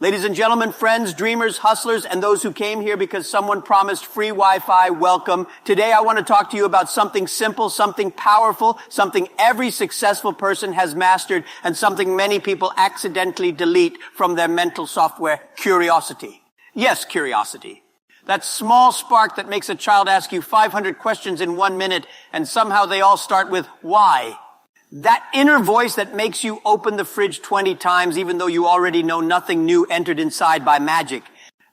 Ladies and gentlemen, friends, dreamers, hustlers, and those who came here because someone promised free Wi-Fi, welcome. Today I want to talk to you about something simple, something powerful, something every successful person has mastered, and something many people accidentally delete from their mental software: curiosity. Yes, curiosity. That small spark that makes a child ask you 500 questions in 1 minute, and somehow they all start with why. That inner voice that makes you open the fridge 20 times even though you already know nothing new entered inside by magic.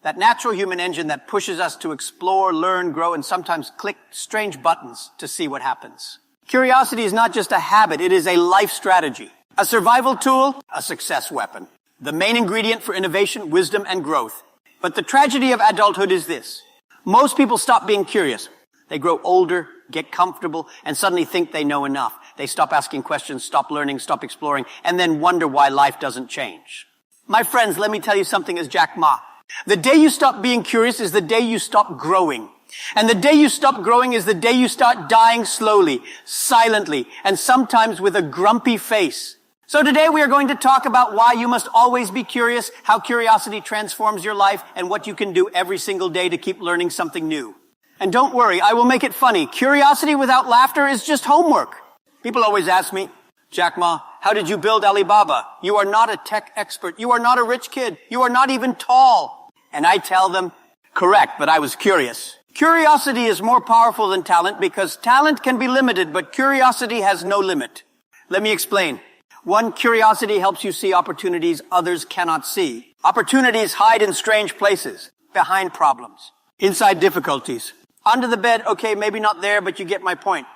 That natural human engine that pushes us to explore, learn, grow, and sometimes click strange buttons to see what happens. Curiosity is not just a habit, it is a life strategy. A survival tool, a success weapon. The main ingredient for innovation, wisdom, and growth. But the tragedy of adulthood is this. Most people stop being curious. They grow older, get comfortable, and suddenly think they know enough. They stop asking questions, stop learning, stop exploring, and then wonder why life doesn't change. My friends, let me tell you something as Jack Ma. The day you stop being curious is the day you stop growing. And the day you stop growing is the day you start dying slowly, silently, and sometimes with a grumpy face. So today we are going to talk about why you must always be curious, how curiosity transforms your life, and what you can do every single day to keep learning something new. And don't worry, I will make it funny. Curiosity without laughter is just homework. People always ask me, Jack Ma, how did you build Alibaba? You are not a tech expert. You are not a rich kid. You are not even tall. And I tell them, correct, but I was curious. Curiosity is more powerful than talent because talent can be limited, but curiosity has no limit. Let me explain. One, curiosity helps you see opportunities others cannot see. Opportunities hide in strange places, behind problems, inside difficulties. Under the bed, okay, maybe not there, but you get my point.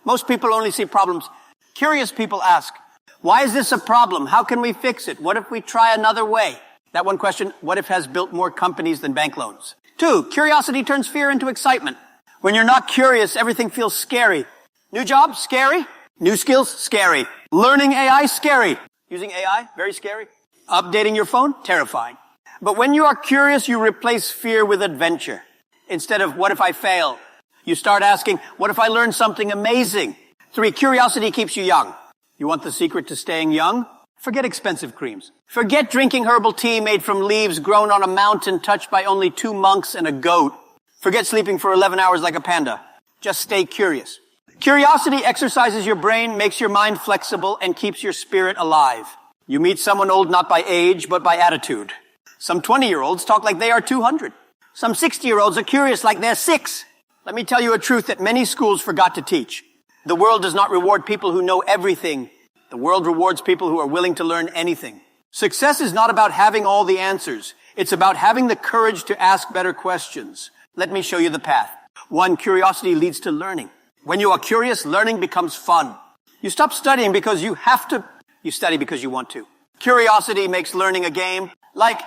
Most people only see problems. Curious people ask, why is this a problem? How can we fix it? What if we try another way? That one question, what if has built more companies than bank loans? 2, curiosity turns fear into excitement. When you're not curious, everything feels scary. New job, scary. New skills, scary. Learning AI, scary. Using AI, very scary. Updating your phone, terrifying. But when you are curious, you replace fear with adventure. Instead of, what if I fail? You start asking, what if I learn something amazing? 3, curiosity keeps you young. You want the secret to staying young? Forget expensive creams. Forget drinking herbal tea made from leaves grown on a mountain touched by only 2 monks and a goat. Forget sleeping for 11 hours like a panda. Just stay curious. Curiosity exercises your brain, makes your mind flexible, and keeps your spirit alive. You meet someone old not by age, but by attitude. Some 20-year-olds talk like they are 200. Some 60-year-olds are curious like they're 6. Let me tell you a truth that many schools forgot to teach. The world does not reward people who know everything. The world rewards people who are willing to learn anything. Success is not about having all the answers. It's about having the courage to ask better questions. Let me show you the path. 1, curiosity leads to learning. When you are curious, learning becomes fun. You stop studying because you have to. You study because you want to. Curiosity makes learning a game. Like,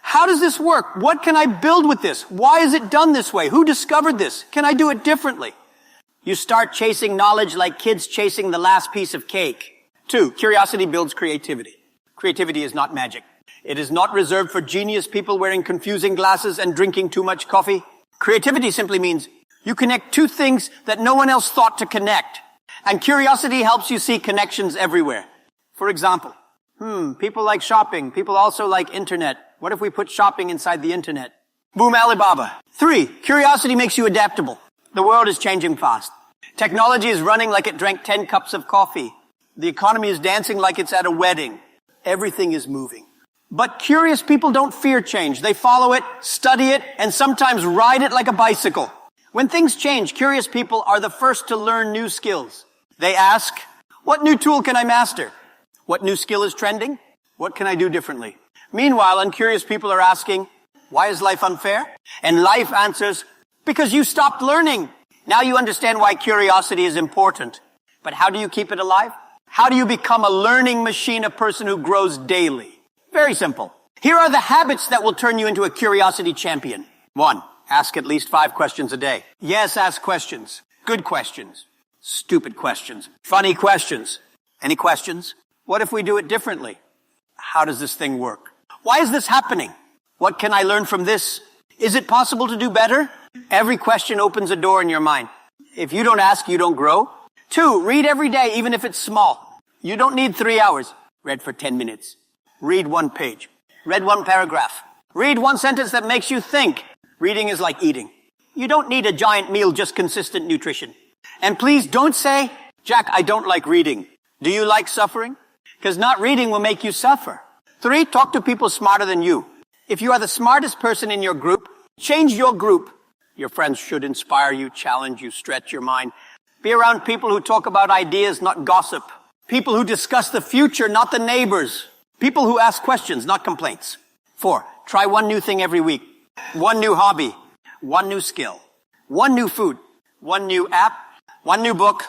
how does this work? What can I build with this? Why is it done this way? Who discovered this? Can I do it differently? You start chasing knowledge like kids chasing the last piece of cake. 2, curiosity builds creativity. Creativity is not magic. It is not reserved for genius people wearing confusing glasses and drinking too much coffee. Creativity simply means you connect 2 things that no one else thought to connect. And curiosity helps you see connections everywhere. For example, people like shopping. People also like internet. What if we put shopping inside the internet? Boom, Alibaba. 3, curiosity makes you adaptable. The world is changing fast. Technology is running like it drank 10 cups of coffee. The economy is dancing like it's at a wedding. Everything is moving. But curious people don't fear change. They follow it, study it, and sometimes ride it like a bicycle. When things change, curious people are the first to learn new skills. They ask, what new tool can I master? What new skill is trending? What can I do differently? Meanwhile, uncurious people are asking, why is life unfair? And life answers, because you stopped learning. Now you understand why curiosity is important. But how do you keep it alive? How do you become a learning machine, a person who grows daily? Very simple. Here are the habits that will turn you into a curiosity champion. 1, ask at least 5 questions a day. Yes, ask questions. Good questions. Stupid questions. Funny questions. Any questions? What if we do it differently? How does this thing work? Why is this happening? What can I learn from this? Is it possible to do better? Every question opens a door in your mind. If you don't ask, you don't grow. 2, read every day, even if it's small. You don't need 3 hours. Read for 10 minutes. Read 1 page. Read one paragraph. Read one sentence that makes you think. Reading is like eating. You don't need a giant meal, just consistent nutrition. And please don't say, Jack, I don't like reading. Do you like suffering? Because not reading will make you suffer. 3, talk to people smarter than you. If you are the smartest person in your group, change your group. Your friends should inspire you, challenge you, stretch your mind. Be around people who talk about ideas, not gossip. People who discuss the future, not the neighbors. People who ask questions, not complaints. 4, try one new thing every week. One new hobby. One new skill. One new food. One new app. One new book.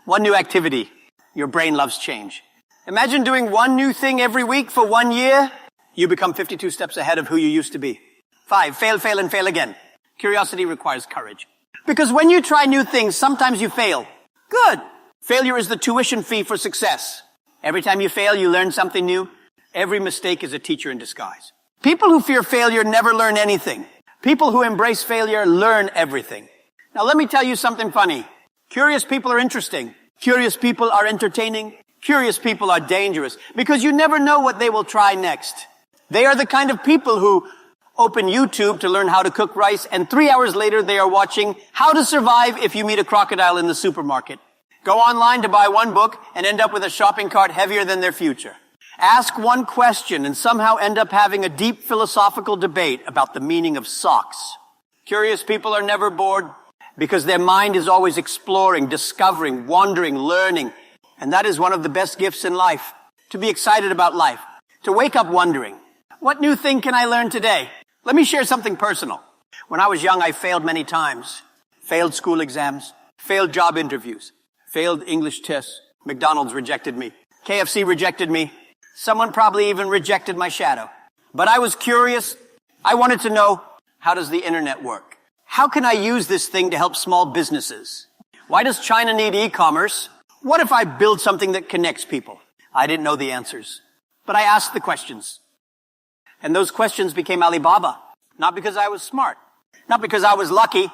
One new activity. Your brain loves change. Imagine doing one new thing every week for 1 year. You become 52 steps ahead of who you used to be. 5, fail, fail, and fail again. Curiosity requires courage. Because when you try new things, sometimes you fail. Good. Failure is the tuition fee for success. Every time you fail, you learn something new. Every mistake is a teacher in disguise. People who fear failure never learn anything. People who embrace failure learn everything. Now let me tell you something funny. Curious people are interesting. Curious people are entertaining. Curious people are dangerous because you never know what they will try next. They are the kind of people who open YouTube to learn how to cook rice, and 3 hours later they are watching How to Survive If You Meet a Crocodile in the Supermarket. Go online to buy one book and end up with a shopping cart heavier than their future. Ask one question and somehow end up having a deep philosophical debate about the meaning of socks. Curious people are never bored because their mind is always exploring, discovering, wandering, learning. And that is one of the best gifts in life, to be excited about life, to wake up wondering, what new thing can I learn today? Let me share something personal. When I was young, I failed many times. Failed school exams, failed job interviews, failed English tests. McDonald's rejected me. KFC rejected me. Someone probably even rejected my shadow. But I was curious. I wanted to know, how does the internet work? How can I use this thing to help small businesses? Why does China need e-commerce? What if I build something that connects people? I didn't know the answers, but I asked the questions. And those questions became Alibaba. Not because I was smart, not because I was lucky,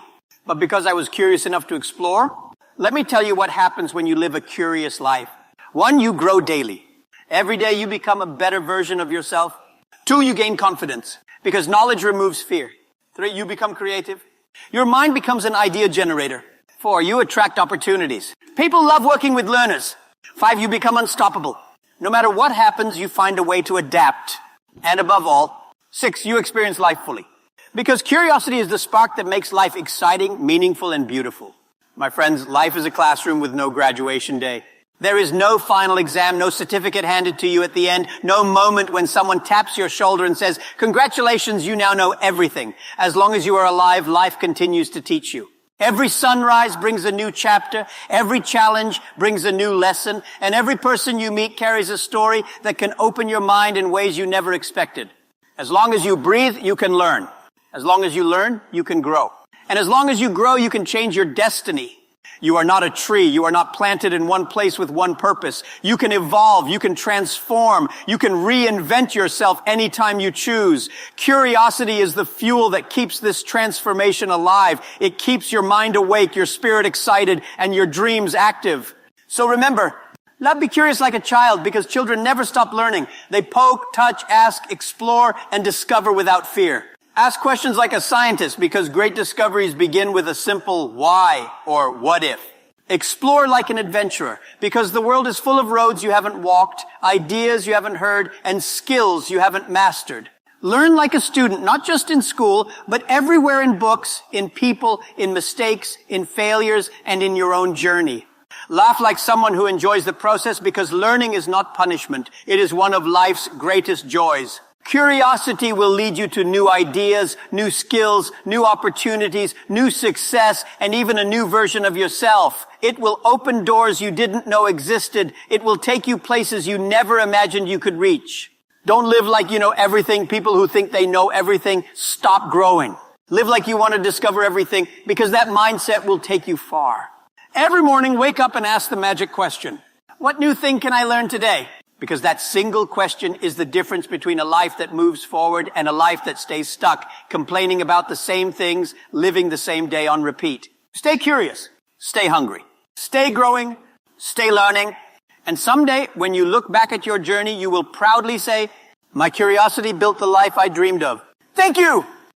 but because I was curious enough to explore. Let me tell you what happens when you live a curious life. 1, you grow daily. Every day you become a better version of yourself. 2, you gain confidence because knowledge removes fear. 3, you become creative. Your mind becomes an idea generator. 4, you attract opportunities. People love working with learners. 5, you become unstoppable. No matter what happens, you find a way to adapt. And above all, 6, you experience life fully. Because curiosity is the spark that makes life exciting, meaningful, and beautiful. My friends, life is a classroom with no graduation day. There is no final exam, no certificate handed to you at the end, no moment when someone taps your shoulder and says, congratulations, you now know everything. As long as you are alive, life continues to teach you. Every sunrise brings a new chapter, every challenge brings a new lesson, and every person you meet carries a story that can open your mind in ways you never expected. As long as you breathe, you can learn. As long as you learn, you can grow. And as long as you grow, you can change your destiny. You are not a tree. You are not planted in one place with one purpose. You can evolve. You can transform. You can reinvent yourself anytime you choose. Curiosity is the fuel that keeps this transformation alive. It keeps your mind awake, your spirit excited, and your dreams active. So remember, love be curious like a child because children never stop learning. They poke, touch, ask, explore, and discover without fear. Ask questions like a scientist because great discoveries begin with a simple why or what if. Explore like an adventurer because the world is full of roads you haven't walked, ideas you haven't heard, and skills you haven't mastered. Learn like a student, not just in school, but everywhere in books, in people, in mistakes, in failures, and in your own journey. Laugh like someone who enjoys the process because learning is not punishment. It is one of life's greatest joys. Curiosity will lead you to new ideas, new skills, new opportunities, new success, and even a new version of yourself. It will open doors you didn't know existed. It will take you places you never imagined you could reach. Don't live like you know everything. People who think they know everything, stop growing. Live like you want to discover everything because that mindset will take you far. Every morning, wake up and ask the magic question. What new thing can I learn today? Because that single question is the difference between a life that moves forward and a life that stays stuck, complaining about the same things, living the same day on repeat. Stay curious. Stay hungry. Stay growing. Stay learning. And someday, when you look back at your journey, you will proudly say, My curiosity built the life I dreamed of. Thank you!